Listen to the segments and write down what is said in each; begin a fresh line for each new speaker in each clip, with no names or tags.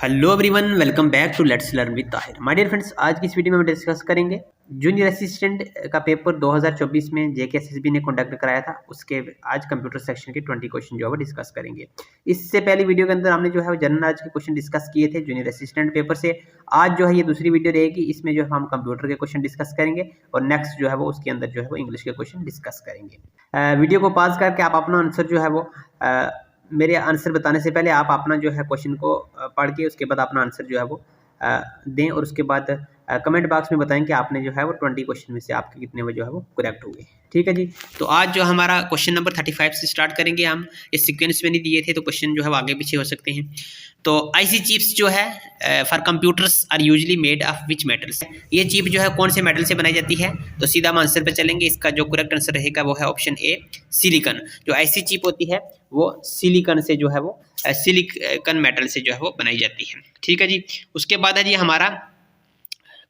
Hello everyone, welcome back to let's learn with Tahir. My dear friends, आज की इस video में हम डिस्कस करेंगे जूनियर असिस्टेंट का पेपर 2024 में जेकेएसएसबी ने कंडक्ट कराया था। उसके आज कंप्यूटर सेक्शन के 20 क्वेश्चन जो है वो डिस्कस करेंगे। इससे पहले वीडियो के अंदर हमने जो है वो जनरल नॉलेज के क्वेश्चन डिस्कस किए थे जूनियर असिस्टेंट पेपर से। आज जो है ये दूसरी वीडियो रहेगी, इसमें जो है हम कंप्यूटर के क्वेश्चन डिस्कस करेंगे और नेक्स्ट जो है वो उसके अंदर जो है वो इंग्लिश के क्वेश्चन डिस्कस करेंगे। वीडियो को पॉज करके आप अपना आंसर जो है वो मेरे आंसर बताने से पहले आप अपना जो है क्वेश्चन को पढ़ के उसके बाद अपना आंसर जो है वो दें और उसके बाद कमेंट बॉक्स में बताएं कि आपने जो है वो 20 क्वेश्चन में से आपके कितने वो जो है वो करेक्ट हुए। ठीक है जी, तो आज जो हमारा क्वेश्चन नंबर 35 से स्टार्ट करेंगे हम। इस सीक्वेंस में नहीं दिए थे तो क्वेश्चन जो है वो आगे पीछे हो सकते हैं। तो आईसी चिप्स जो है for computers are usually made of which metals, ये चिप जो है कौन से मेटल से बनाई जाती है? तो सीधा हम आंसर पे चलेंगे। इसका जो करेक्ट आंसर रहेगा वो है ऑप्शन ए, सिलिकॉन। जो आईसी चिप होती है वो सिलिकॉन से जो है वो सिलिकॉन मेटल से जो है वो बनाई जाती है। ठीक है जी, उसके बाद है जी हमारा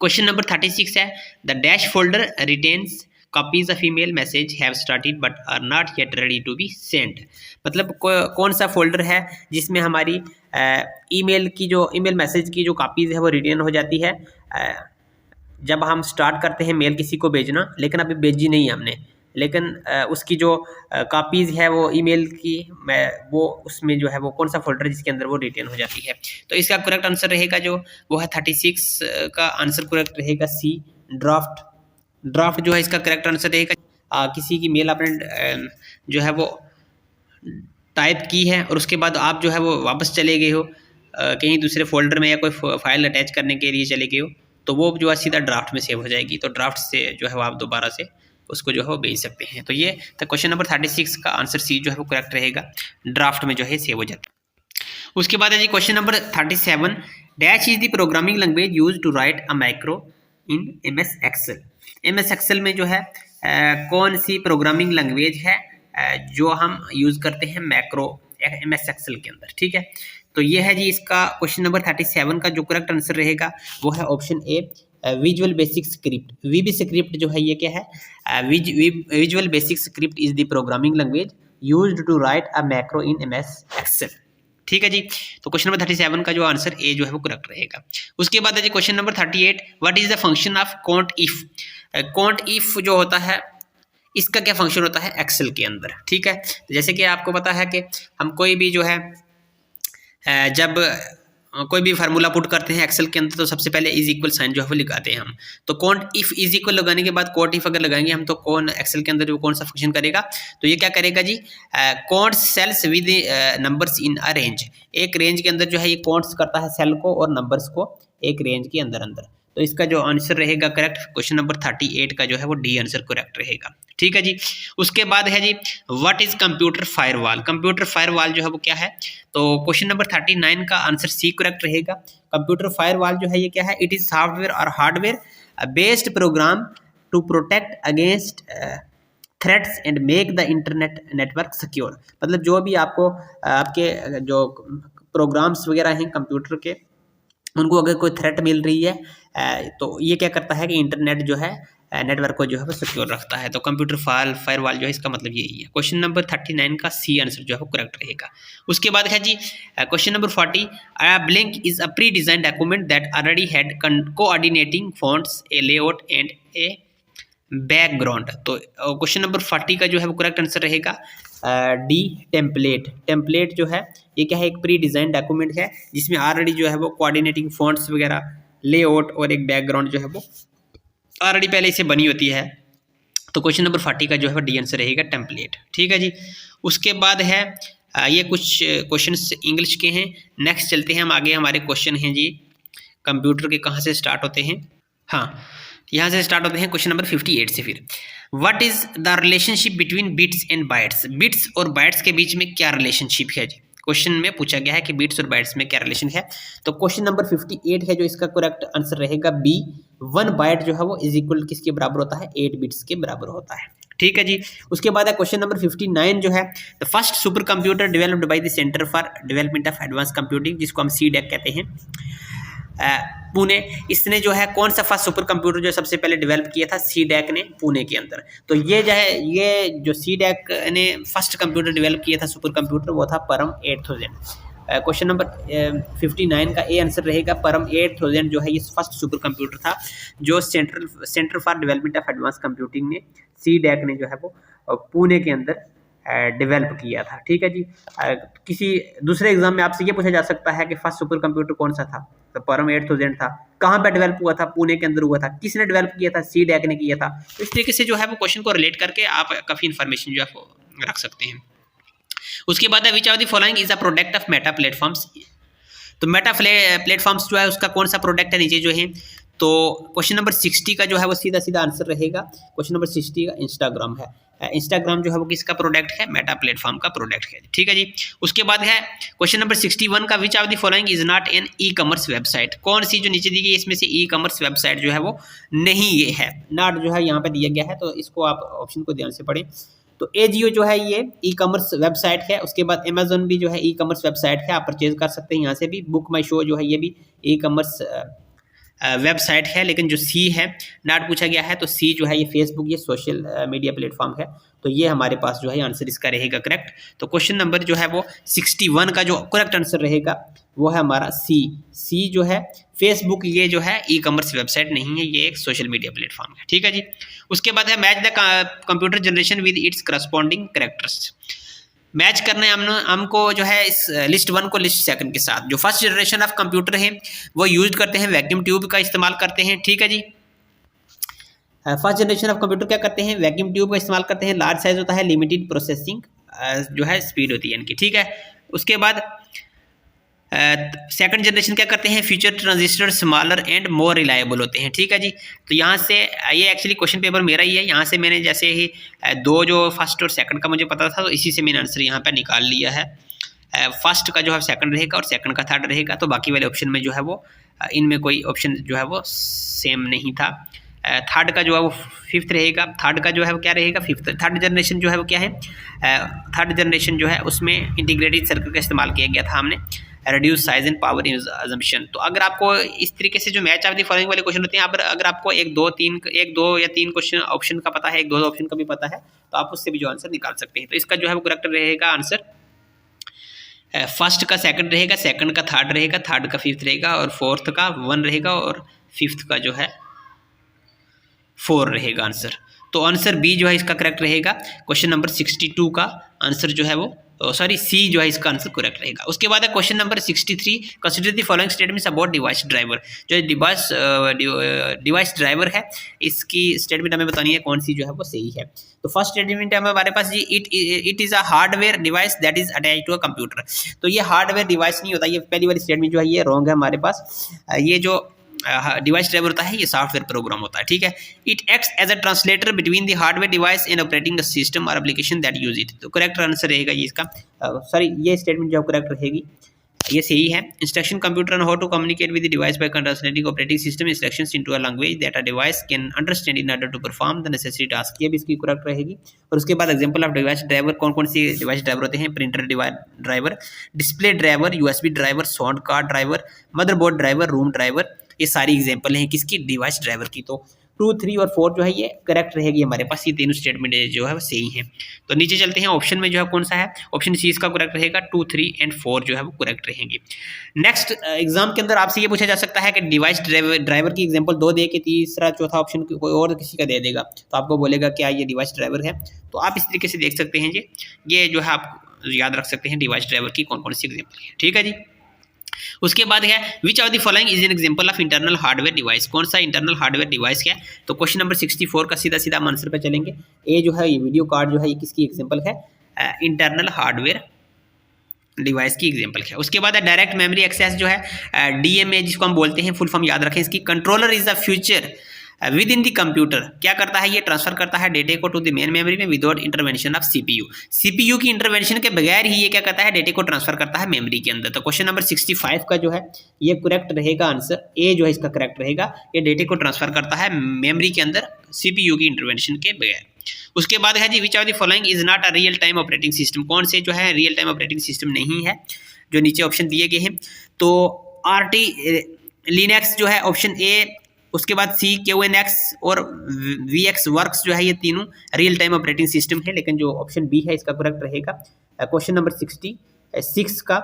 क्वेश्चन नंबर 36 है, the dash folder retains copies of email message have started but are not yet ready to be sent. मतलब कौन सा फोल्डर है जिसमें हमारी ईमेल की जो ईमेल मैसेज की जो कॉपीज है वो रिटेन हो जाती है जब हम स्टार्ट करते हैं मेल किसी को भेजना, लेकिन अभी भेजी नहीं है हमने, लेकिन उसकी जो कॉपीज़ है वो ईमेल की वो उसमें जो है वो कौन सा फोल्डर जिसके अंदर वो रिटेन हो जाती है। तो इसका करेक्ट आंसर रहेगा जो वो है 36 का आंसर करेक्ट रहेगा सी, ड्राफ्ट। ड्राफ्ट जो है इसका करेक्ट आंसर रहेगा। किसी की मेल आपने जो है वो टाइप की है और उसके बाद आप जो है वो वापस चले गए हो कहीं दूसरे फोल्डर में या कोई फाइल अटैच करने के लिए चले गए हो, तो वो जो है सीधा ड्राफ्ट में सेव हो जाएगी। तो ड्राफ्ट से जो है वो आप दोबारा से उसको जो है वो भेज सकते हैं। तो ये तो क्वेश्चन नंबर 36 का आंसर सी जो है वो करेक्ट रहेगा, ड्राफ्ट में जो है सेव हो जाता है। उसके बाद है जी question number 37, dash is the programming language use to write a macro in MS Excel. MS Excel में जो है कौन सी प्रोग्रामिंग लैंग्वेज है जो हम यूज करते हैं मैक्रो एमएस एक्सेल के अंदर। ठीक है, तो ये है जी इसका क्वेश्चन नंबर 37 का जो करेक्ट आंसर रहेगा वो है option A, visual basic script. VB script जो है ये क्या है? Visual basic script is the programming language used to write a macro in MS Excel. ठीक है जी, तो क्वेश्चन नंबर 37 का जो आंसर ए जो है वो करेक्ट रहेगा। उसके बाद है जी question number 38, what is the function of count if. Count if जो होता है इसका क्या फंक्शन होता है एक्सेल के अंदर। ठीक है, तो जैसे कि आपको पता है कि हम कोई भी जो है जब कोई भी फार्मूला पुट करते हैं एक्सेल के अंदर तो सबसे पहले इज इक्वल साइन जो है वो लगाते हैं हम। तो कॉन्ट इफ इज इक्वल लगाने के बाद कोट इफ अगर लगाएंगे हम तो कौन एक्सेल के अंदर जो कौन सा फंक्शन करेगा? तो ये क्या करेगा जी, count cells with numbers in a range. एक रेंज के अंदर जो है ये कॉन्ट्स करता है सेल को और नंबर्स को एक रेंज के अंदर अंदर। तो इसका जो आंसर रहेगा करेक्ट क्वेश्चन नंबर 38 का जो है वो डी आंसर करेक्ट रहेगा। ठीक है जी, उसके बाद है जी what is computer firewall. Computer firewall जो है वो क्या है? तो क्वेश्चन नंबर 39 का आंसर सी करेक्ट रहेगा। कंप्यूटर फायरवॉल जो है ये क्या है? इट इज सॉफ्टवेयर और hardware based program to protect against threats and make the internet network secure. मतलब जो भी आपको आपके जो प्रोग्राम्स वगैरह हैं कंप्यूटर के, उनको अगर कोई थ्रेट मिल रही है तो ये क्या करता है कि इंटरनेट जो है नेटवर्क को जो है वो सिक्योर रखता है। तो कंप्यूटर फायरवॉल जो है इसका मतलब यही है। क्वेश्चन नंबर 39 का सी आंसर जो है वो करेक्ट रहेगा। उसके बाद है जी question number 40, blank is a pre design document that already had coordinating fonts, a layout and a background. तो क्वेश्चन नंबर 40 का जो है वो करेक्ट आंसर रहेगा डी, टेम्पलेट। टेम्पलेट जो है ये क्या है? एक प्री डिजाइन डॉक्यूमेंट है जिसमें ऑलरेडी जो है वो कोऑर्डिनेटिंग फॉन्ट्स वगैरह, लेआउट और एक बैकग्राउंड जो है वो ऑलरेडी पहले से बनी होती है। तो क्वेश्चन नंबर 40 का जो है डी आंसर रहेगा टेम्पलेट। ठीक है जी, उसके बाद है ये कुछ क्वेश्चंस इंग्लिश के हैं। नेक्स्ट चलते हैं हम आगे। हमारे क्वेश्चन हैं जी कंप्यूटर के कहाँ से स्टार्ट होते हैं? हाँ, यहाँ से स्टार्ट होते हैं क्वेश्चन नंबर 58 से। फिर what is the relationship between bits and bytes. Bits और बाइट्स के बीच में क्या रिलेशनशिप है जी? क्वेश्चन में पूछा गया है कि बिट्स और बाइट्स में क्या रिलेशन है। तो क्वेश्चन नंबर 58 है जो इसका करेक्ट आंसर रहेगा बी, 1 बाइट जो है वो इज इक्वल किसके बराबर होता है? 8 बिट्स के बराबर होता है। ठीक है जी, उसके बाद है क्वेश्चन नंबर 59 जो है, the first super computer developed by the centre for development of advance computing, जिसको हम सीडैक कहते हैं, पुणे। इसने जो है कौन सा फर्स्ट सुपर कंप्यूटर जो सबसे पहले डेवलप किया था? सीडैक ने, पुणे के अंदर। तो ये जो है ये जो सीडैक ने फर्स्ट कंप्यूटर डेवलप किया था सुपर कंप्यूटर वो था परम 8000। क्वेश्चन नंबर 59 का ए आंसर रहेगा। परम 8000 जो है ये फर्स्ट सुपर कंप्यूटर था जो centre for development of advance computing ने CDAC ने जो है वो पुणे के अंदर डेवलप किया था। ठीक है जी। किसी दूसरे एग्जाम में आपसे ये पूछा जा सकता है कि फर्स्ट सुपर कंप्यूटर कौन सा था, तो परम 8000 था। कहाँ पे डेवलप हुआ था? पुणे के अंदर हुआ था। किसने डेवलप किया था? CDAC ने किया था। तो इस तरीके से जो है वो क्वेश्चन को रिलेट करके आप काफ़ी इन्फॉर्मेशन जो है वो रख सकते हैं। उसके बाद है विच of the following is a product of Meta platforms. तो मेटा प्लेटफॉर्म्स जो है उसका कौन सा प्रोडक्ट है नीचे जो है, तो क्वेश्चन नंबर 60 का जो है वो सीधा सीधा आंसर रहेगा। क्वेश्चन नंबर 60 का इंस्टाग्राम है। इंस्टाग्राम जो है वो किसका प्रोडक्ट है? मेटा प्लेटफॉर्म का प्रोडक्ट है। ठीक है जी। उसके बाद है क्वेश्चन नंबर 61 का which of the following is not an e commerce website. कौन सी जो नीचे दी गई इसमें से ई कॉमर्स वेबसाइट जो है वो नहीं ये है, नॉट जो है यहाँ पे दिया गया है, तो इसको आप ऑप्शन को ध्यान से पढ़ें। तो एजियो जो है ये ई कॉमर्स वेबसाइट है। उसके बाद अमेजोन भी जो है ई कॉमर्स वेबसाइट है, आप परचेज कर सकते हैं यहाँ से भी। बुक माई शो जो है ये भी ई कॉमर्स वेबसाइट है, लेकिन जो सी है नॉट पूछा गया है, तो सी जो है ये फेसबुक, ये सोशल मीडिया प्लेटफॉर्म है। तो ये हमारे पास जो है आंसर इसका रहेगा करेक्ट। तो क्वेश्चन नंबर जो है वो 61 का जो करेक्ट आंसर रहेगा वो है हमारा सी जो है फेसबुक, ये जो है ई कॉमर्स वेबसाइट नहीं है, ये एक सोशल मीडिया प्लेटफॉर्म है। ठीक है जी। उसके बाद है match the computer generation with its corresponding characters. Match करना है हमको जो है इस लिस्ट 1 को लिस्ट 2 के साथ। जो फर्स्ट जनरेशन ऑफ कंप्यूटर है वो यूज करते हैं वैक्यूम ट्यूब का इस्तेमाल करते हैं। ठीक है जी। फर्स्ट जनरेशन ऑफ कंप्यूटर क्या करते हैं? वैक्यूम ट्यूब का इस्तेमाल करते हैं। लार्ज साइज होता है, लिमिटेड प्रोसेसिंग जो है स्पीड होती है इनकी। ठीक है। उसके बाद सेकंड जनरेशन क्या करते हैं? Future transistor smaller and more reliable होते हैं। ठीक है जी। तो यहाँ से ये एक्चुअली क्वेश्चन पेपर मेरा ही है, यहाँ से मैंने जैसे ही दो जो फर्स्ट और सेकंड का मुझे पता था, तो इसी से मैंने आंसर यहाँ पे निकाल लिया है। फर्स्ट का जो है सेकंड रहेगा और सेकंड का थर्ड रहेगा, तो बाकी वाले ऑप्शन में जो है वो इनमें कोई ऑप्शन जो है वो सेम नहीं था। थर्ड का जो है वो फिफ्थ रहेगा। थर्ड का जो है वो क्या रहेगा? फिफ्थ। थर्ड जनरेशन जो है वो क्या है? थर्ड जनरेशन जो है उसमें इंटीग्रेटेड सर्किट का इस्तेमाल किया गया था हमने, reduce size and power assumption. तो अगर आपको इस तरीके से जो मैच ऑफ द फॉलोइंग वाले क्वेश्चन होते हैं, अगर आपको एक दो या तीन क्वेश्चन ऑप्शन का पता है, एक दो ऑप्शन का भी पता है, तो आप उससे भी जो आंसर निकाल सकते हैं। तो इसका जो है वो करेक्ट रहेगा आंसर फर्स्ट का सेकंड रहेगा, सेकंड का थर्ड रहेगा, थर्ड का फिफ्थ रहेगा, और फोर्थ का 1 रहेगा, और फिफ्थ का जो है 4 रहेगा आंसर। तो आंसर बी जो है इसका करेक्ट रहेगा। क्वेश्चन नंबर 62 का आंसर जो है वो सी जो है इसका आंसर करेक्ट रहेगा। उसके बाद है question number 63, consider the following statements about device driver. जो डिवाइस ड्राइवर है इसकी स्टेटमेंट हमें बतानी है कौन सी जो है वो सही है। तो फर्स्ट स्टेटमेंट है हमारे पास जी, it is a hardware device that is attach to a computer. तो ये हार्डवेयर डिवाइस नहीं होता, ये पहली वाली स्टेटमेंट जो है ये रॉन्ग है हमारे पास। ये जो डिवाइस ड्राइवर होता है ये सॉफ्टवेयर प्रोग्राम होता है। ठीक है। It acts as a translator between the hardware device and operating system और एप्लीकेशन दैट यूज इट। तो करेक्ट आंसर रहेगा ये इसका, ये स्टेटमेंट जो करेक्ट रहेगी, ये सही है। Instruction computer on how to communicate with the device by translating operating system instructions into a language that a device can understand in order to perform the necessary task. ये भी इसकी correct रहेगी। और उसके बाद एग्जांपल ऑफ डिवाइस ड्राइवर, कौन कौन सी device driver होते हैं? Printer driver, display driver, USB driver, sound card driver, motherboard driver, room driver. ये सारी एग्जांपल हैं किसकी? डिवाइस ड्राइवर की। तो 2, 3 और 4 जो है ये करेक्ट रहेगी हमारे पास। ये तीनों स्टेटमेंट जो है वो सही है। तो नीचे चलते हैं, ऑप्शन में जो है कौन सा है? ऑप्शन सी इसका करेक्ट रहेगा। 2, 3 एंड 4 जो है वो करेक्ट रहेंगे। नेक्स्ट एग्जाम के अंदर आपसे ये पूछा जा सकता है कि डिवाइस ड्राइवर की एग्जांपल 2 दे के तीसरा चौथा ऑप्शन कोई और किसी का दे देगा, तो आपको बोलेगा क्या ये डिवाइस ड्राइवर है। तो आप इस तरीके से देख सकते हैं जी, ये जो है आप याद रख सकते हैं डिवाइस ड्राइवर की कौन कौन सी एग्जाम्पल है। ठीक है जी। उसके बाद है विच of the following is an example of internal hardware device. कौन सा इंटरनल हार्डवेयर डिवाइस है? तो क्वेश्चन नंबर 64 का सीधा सीधा हम आंसर पे चलेंगे। ए जो है ये वीडियो कार्ड जो है ये किसकी एग्जांपल है? इंटरनल हार्डवेयर डिवाइस की एग्जांपल है। उसके बाद है डायरेक्ट मेमोरी एक्सेस जो है DMA जिसको हम बोलते हैं, फुल फॉर्म याद रखें इसकी। Controller is the future with in the computer. क्या करता है? ये ट्रांसफर करता है डेटे को टू द मेन मेमोरी में विदाउट इंटरवेंशन ऑफ CPU की इंटरवेंशन के बगैर ही ये क्या करता है? डेटे को ट्रांसफर करता है मेमोरी के अंदर। तो क्वेश्चन नंबर 65 का जो है ये करेक्ट रहेगा आंसर, ए जो है इसका करेक्ट रहेगा। ये डेटे को ट्रांसफर करता है मेमोरी के अंदर CPU की इंटरवेंशन के बगैर। उसके बाद है जी which of the following is not a real time operating system. कौन से जो है रियल टाइम ऑपरेटिंग सिस्टम नहीं है? जो नीचे ऑप्शन दिए गए हैं, तो RT लिनक्स जो है ऑप्शन ए, उसके बाद C QNX और VX वर्क्स जो है ये तीनों रियल टाइम ऑपरेटिंग सिस्टम है, लेकिन जो ऑप्शन बी है इसका करेक्ट रहेगा। क्वेश्चन नंबर 66 का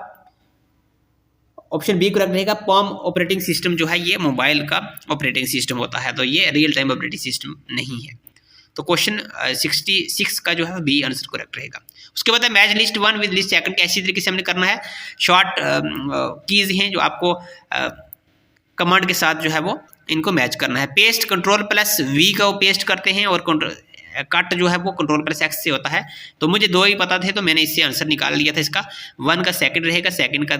ऑप्शन बी करेक्ट रहेगा। पॉम ऑपरेटिंग सिस्टम जो है ये मोबाइल का ऑपरेटिंग सिस्टम होता है, तो ये रियल टाइम ऑपरेटिंग सिस्टम नहीं है। तो क्वेश्चन 66 का जो है बी आंसर करेक्ट रहेगा। उसके बाद है मैच लिस्ट 1 विद लिस्ट 2 कैसी तरीके से हमने करना है। शॉर्ट कीज हैं जो आपको कमांड के साथ जो है वो इनको मैच करना है। पेस्ट कंट्रोल प्लस वी का वो पेस्ट करते हैं, और कट जो है वो कंट्रोल प्लस एक्स से होता है। तो मुझे 2 ही पता थे, तो मैंने इससे आंसर निकाल लिया था इसका। 1 का सेकंड रहेगा, सेकंड का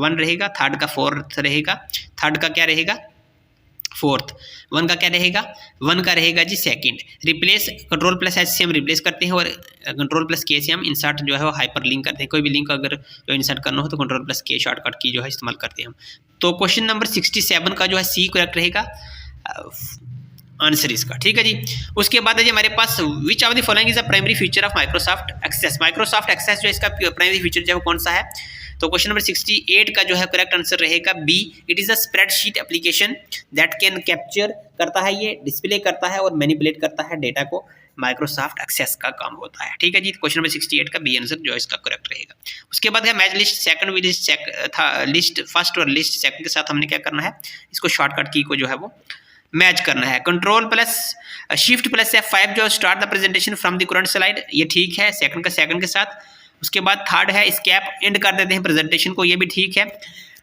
1 रहेगा, थर्ड का 4th रहेगा, थर्ड का क्या रहेगा 4th, 1 का क्या रहेगा 1 का रहेगा जी second. Replace control plus H से हम रिप्लेस करते हैं, और कंट्रोल प्लस के से हम इंसर्ट जो है वो हाइपर लिंक करते हैं। कोई भी लिंक अगर जो इंसर्ट करना हो तो कंट्रोल प्लस के शॉर्टकट की जो है इस्तेमाल करते हैं हम। तो क्वेश्चन नंबर 67 का जो है सी करेक्ट रहेगा आंसर इसका, ठीक है जी। उसके बाद है जी हमारे पास which of the following is a primary feature of Microsoft Access. Microsoft Access जो इसका प्राइमरी फीचर जो है कौन सा है। तो क्वेश्चन नंबर 68 का जो है करेक्ट आंसर रहेगा B. It is a spreadsheet application that can capture करता है, ये डिस्प्ले करता है और मैनिपुलेट करता है डेटा को। माइक्रोसॉफ्ट एक्सेस का काम होता है, ठीक है जी। क्वेश्चन नंबर 68 का बी आंसर जो है इसका करेक्ट रहेगा। उसके बाद है match list second with list first और लिस्ट सेकंड के साथ हमने क्या करना है, इसको शॉर्टकट की को जो है वो मैच करना है। Control plus shift plus F5 जो start the presentation from the current slide, ये ठीक है सेकंड का सेकंड के साथ। उसके बाद थर्ड है स्केप एंड कर देते हैं प्रेजेंटेशन को, ये भी ठीक है।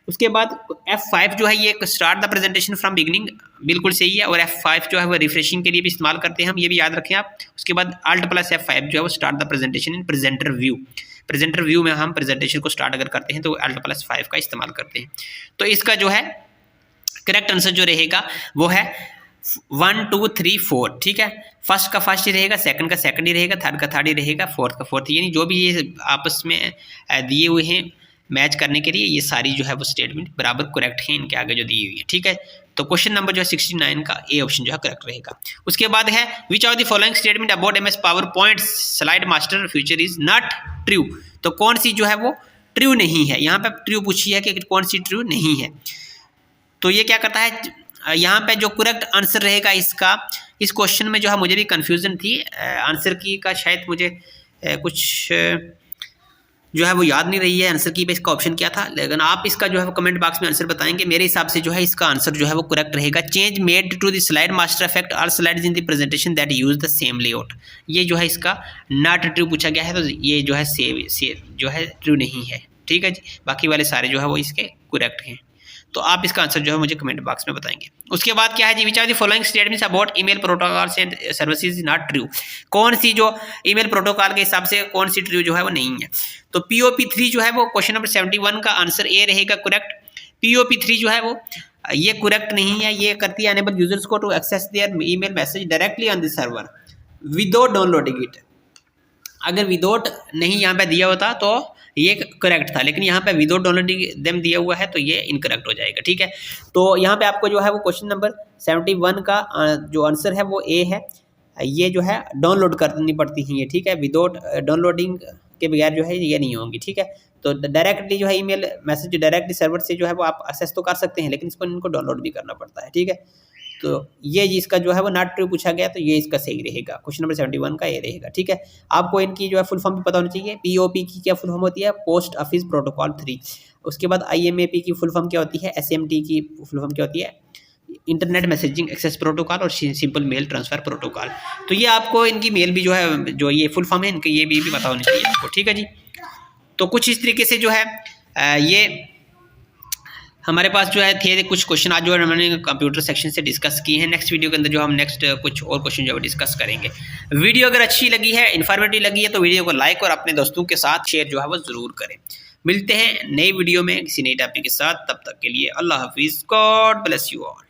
उसके बाद F5 जो है ये start the presentation from beginning, बिल्कुल सही है। और F5 जो है वो रिफ्रेशिंग के लिए भी इस्तेमाल करते हैं हम, ये भी याद रखें आप। उसके बाद Alt प्लस F5 जो है वो start the presentation in presenter view. Presenter view में हम प्रेजेंटेशन को स्टार्ट अगर करते हैं तो Alt प्लस 5 का इस्तेमाल करते हैं। तो इसका जो है करेक्ट आंसर जो रहेगा वो है 1 2 3 4, ठीक है। फर्स्ट का फर्स्ट ही रहेगा, सेकंड का सेकंड ही रहेगा, थर्ड का थर्ड ही रहेगा, फोर्थ का फोर्थ, यानी जो भी ये आपस में दिए हुए हैं मैच करने के लिए, ये सारी जो है वो स्टेटमेंट बराबर करेक्ट है इनके आगे जो दी हुई है, ठीक है। तो क्वेश्चन नंबर जो है 69 का ए ऑप्शन जो है करेक्ट रहेगा। उसके बाद है विच of the following statement about MS power point slide master feature is not true. तो कौन सी जो है वो ट्रू नहीं है, यहाँ पे ट्रू पूछी है कि कौन सी ट्रू नहीं है। तो ये क्या करता है, यहाँ पे जो करेक्ट आंसर रहेगा इसका, इस क्वेश्चन में जो है मुझे भी कंफ्यूजन थी आंसर की का, शायद मुझे कुछ जो है वो याद नहीं रही है आंसर की पे इसका ऑप्शन क्या था, लेकिन आप इसका जो है वो कमेंट बॉक्स में आंसर बताएंगे। मेरे हिसाब से जो है इसका आंसर जो है वो करेक्ट रहेगा। Change made to the slide master effect all slides in the presentation that use the same layout, ये जो है इसका नॉट ट्रू पूछा गया है, तो ये जो है सेव जो है ट्रू नहीं है, ठीक है जी। बाकी वाले सारे जो है वो इसके करेक्ट हैं। तो आप इसका आंसर जो है मुझे कमेंट बॉक्स में बताएंगे। उसके बाद क्या है जी, which are the following statements about email protocols and services is not true. कौन सी जो ईमेल प्रोटोकॉल के हिसाब से कौन सी ट्रू जो है वो नहीं है। तो POP3 जो है वो क्वेश्चन नंबर 71 का आंसर ए रहेगा करेक्ट। POP3 जो है वो ये करेक्ट नहीं है, ये करती है अनेबल यूजर्स को to access their email message directly on the server without downloading it. अगर विदाउट नहीं यहाँ पे दिया होता तो ये करेक्ट था, लेकिन यहाँ पे विदाउट डाउनलोडिंग देम दिया हुआ है तो ये इनकरेक्ट हो जाएगा, ठीक है। तो यहाँ पे आपको जो है वो क्वेश्चन नंबर 71 का जो आंसर है वो ए है। ये जो है डाउनलोड करनी पड़ती है ये, ठीक है। विदाउट डाउनलोडिंग के बगैर जो है ये नहीं होंगी, ठीक है। तो डायरेक्टली जो है ईमेल मैसेज डायरेक्टली सर्वर से जो है वो आप एक्सेस तो कर सकते हैं, लेकिन इसको इनको डाउनलोड भी करना पड़ता है, ठीक है। तो ये इसका जो है वो नॉट ट्रू पूछा गया, तो ये इसका सही रहेगा। क्वेश्चन नंबर 71 का ये रहेगा, ठीक है। आपको इनकी जो है फुल फॉर्म भी पता होनी चाहिए। POP की क्या फुल फॉर्म होती है, पोस्ट ऑफिस प्रोटोकॉल 3। उसके बाद IMAP की फुल फॉर्म क्या होती है, SMT की फुल फॉर्म क्या होती है, इंटरनेट मैसेजिंग एक्सेस प्रोटोकॉल और सिंपल मेल ट्रांसफर प्रोटोकॉल। तो ये आपको इनकी मेल भी जो है जो ये फुल फॉर्म है इनके ये भी पता होनी चाहिए आपको, ठीक है जी। तो कुछ इस तरीके से जो है ये हमारे पास जो है थे कुछ क्वेश्चन आज जो है हमने कंप्यूटर सेक्शन से डिस्कस किए हैं। नेक्स्ट वीडियो के अंदर जो हम नेक्स्ट कुछ और क्वेश्चन जो है डिस्कस करेंगे। वीडियो अगर अच्छी लगी है, इन्फॉर्मेटिव लगी है, तो वीडियो को लाइक और अपने दोस्तों के साथ शेयर जो है वो ज़रूर करें। मिलते हैं नई वीडियो में किसी नई टॉपिक के साथ, तब तक के लिए अल्लाह हाफिज़, गॉड ब्लेस यू ऑल।